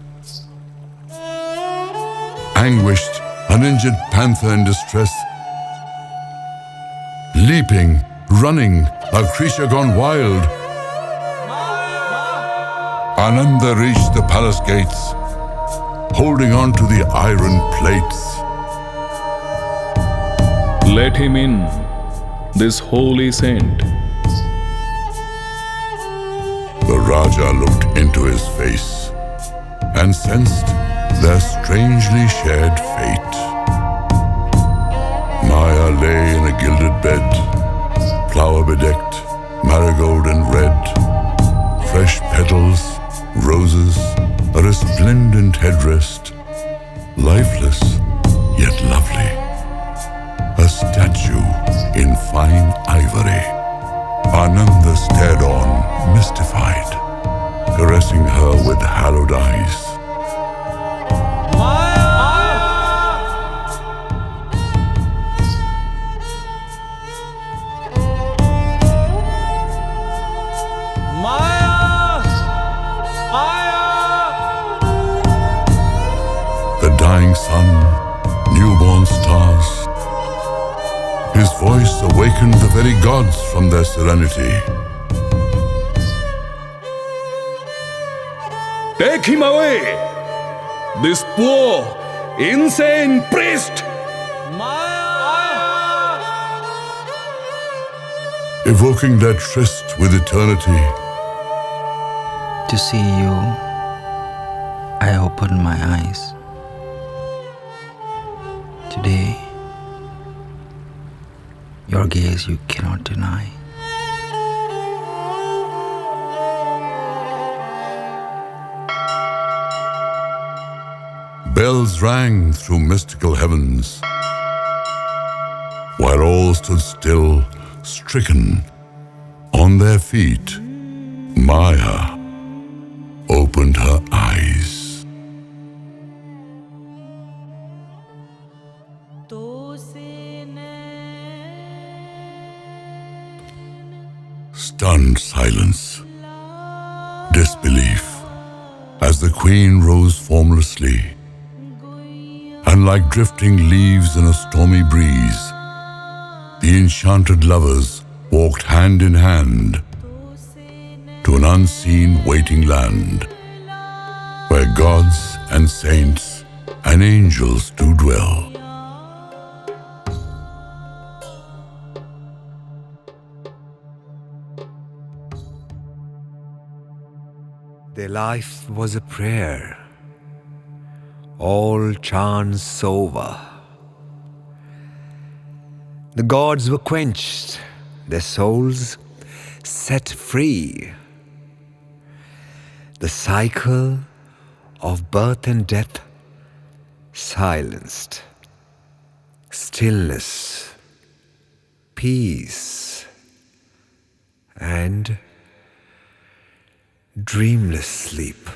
Anguished, an injured panther in distress. Leaping, running, a creature gone wild. Ananda reached the palace gates, holding on to the iron plates. Let him in, this holy saint. The Raja looked into his face and sensed their strangely shared fate. Maya lay in a gilded bed, flower-bedecked, marigold and red, fresh petals, roses, a resplendent headrest, lifeless yet lovely, a statue in fine ivory. Ananda stared on, mystified, caressing her with hallowed eyes. The dying sun, newborn stars. His voice awakened the very gods from their serenity. Take him away! This poor, insane priest! Evoking their tryst with eternity. To see you, I opened my eyes. Today, your gaze you cannot deny. Bells rang through mystical heavens, while all stood still, stricken. On their feet, Maya opened her eyes. Stunned silence, disbelief, as the queen rose formlessly, and like drifting leaves in a stormy breeze, the enchanted lovers walked hand in hand to an unseen waiting land, where gods and saints and angels do dwell. Their life was a prayer. All chants over. The gods were quenched, their souls set free. The cycle of birth and death silenced. Stillness, peace, and dreamless sleep.